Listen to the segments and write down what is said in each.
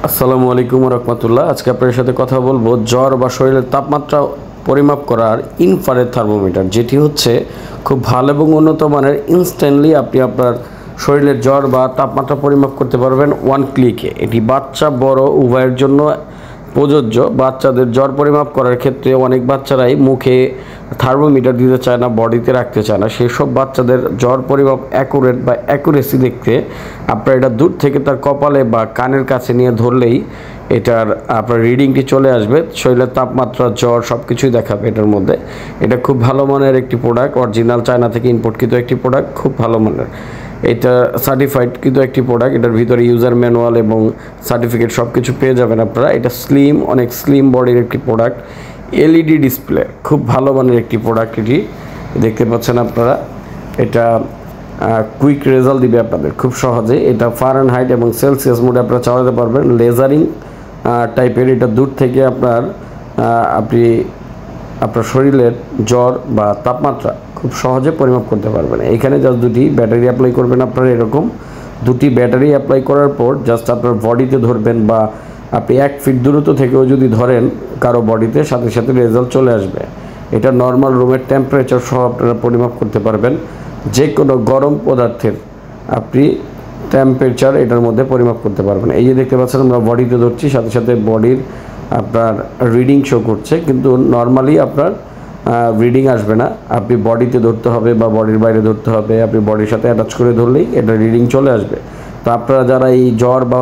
আসসালামু আলাইকুম রহমতুল্লাহ। আজকে আপনার সাথে কথা বলবো জ্বর বা শরীরের তাপমাত্রা পরিমাপ করার ইনফ্রারেড থার্মোমিটার, যেটি হচ্ছে খুব ভালো এবং উন্নত মানের। ইনস্ট্যান্টলি আপনি আপনার শরীরের জ্বর বা তাপমাত্রা পরিমাপ করতে পারবেন ওয়ান ক্লিকে। এটি বাচ্চা বড় উভয়ের জন্য প্রযোজ্য। বাচ্চাদের জ্বর পরিমাপ করার ক্ষেত্রে অনেক বাচ্চারাই মুখে থার্মোমিটার দিতে চায় না, বডিতে রাখতে চায় না। সেই সব বাচ্চাদের জ্বর পরিমাপ অ্যাকুরেট বা অ্যাকুরেসি দেখতে আপনার এটা দূর থেকে তার কপালে বা কানের কাছে নিয়ে ধরলেই এটার আপনার রিডিংটি চলে আসবে। শরীরের তাপমাত্রা, জ্বর সব কিছুই দেখাবে এটার মধ্যে। এটা খুব ভালো মানের একটি প্রোডাক্ট, অরিজিনাল চায়না থেকে ইম্পোর্টকৃত একটি প্রোডাক্ট, খুব ভালো মানের। এটা সার্টিফাইড কিন্তু একটি প্রোডাক্ট। এটার ভিতরে ইউজার ম্যানুয়াল এবং সার্টিফিকেট সব কিছু পেয়ে যাবেন আপনারা। এটা স্লিম, অনেক স্লিম বডির একটি প্রোডাক্ট। এলইডি ডিসপ্লে, খুব ভালো মানের একটি প্রোডাক্ট। এটি দেখতে পাচ্ছেন আপনারা। এটা কুইক রেজাল্ট দিবে আপনাদের খুব সহজে। এটা ফারেনহাইট এবং সেলসিয়াস মোডে আপনারা চালাতে পারবেন। লেজারিং টাইপের। এটা দূর থেকে আপনি আপনার শরীরের জ্বর বা তাপমাত্রা খুব সহজে পরিমাপ করতে পারবেন। এখানে জাস্ট দুটি ব্যাটারি অ্যাপ্লাই করবেন আপনারা। এরকম দুটি ব্যাটারি অ্যাপ্লাই করার পর জাস্ট আপনার বডিতে ধরবেন, বা আপনি 1 ফিট দূরত্ব থেকেও যদি ধরেন কারো বডিতে, সাথে সাথে রেজাল্ট চলে আসবে। এটা নর্মাল রুমের টেম্পারেচার সহ আপনারা পরিমাপ করতে পারবেন। যে কোনো গরম পদার্থের আপনি টেম্পারেচার এটার মধ্যে পরিমাপ করতে পারবেন। এই যে দেখতে পাচ্ছেন আমরা বডিতে ধরছি, সাথে সাথে বডির আপনার রিডিং শো করছে, কিন্তু নর্মালি আপনার রিডিং আসবে না। আপনি বডিতে ধরতে হবে বা বডির বাইরে ধরতে হবে। আপনি বডির সাথে অ্যাটাচ করে ধরলেই এটা রিডিং চলে আসবে। তো আপনারা যারা এই জ্বর বা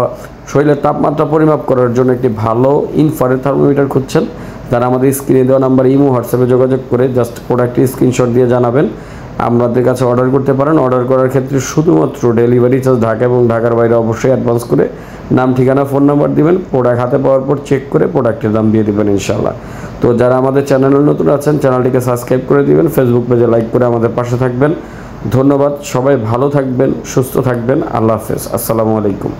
শরীরের তাপমাত্রা পরিমাপ করার জন্য একটি ভালো ইনফ্রারেড থার্মোমিটার খুঁজছেন, তারা আমাদের স্ক্রিনে দেওয়া নাম্বার ইমো, হোয়াটসঅ্যাপে যোগাযোগ করে জাস্ট প্রোডাক্টটি স্ক্রিনশট দিয়ে জানাবেন। আমাদের কাছে অর্ডার করতে পারেন। অর্ডার করার ক্ষেত্রে শুধুমাত্র ডেলিভারি চার্জ ঢাকা এবং ঢাকার বাইরে অবশ্যই অ্যাডভান্স করে নাম, ঠিকানা, ফোন নাম্বার দিবেন। প্রোডাক্ট হাতে পাওয়ার পর চেক করে প্রোডাক্টের দাম দিয়ে দেবেন ইনশাআল্লাহ। তো যারা আমাদের চ্যানেলে নতুন আছেন, চ্যানেলটিকে সাবস্ক্রাইব করে দিবেন, ফেসবুক পেজে লাইক করে আমাদের পাশে থাকবেন। ধন্যবাদ। সবাই ভালো থাকবেন, সুস্থ থাকবেন। আল্লাহ হাফেজ। আসসালামু আলাইকুম।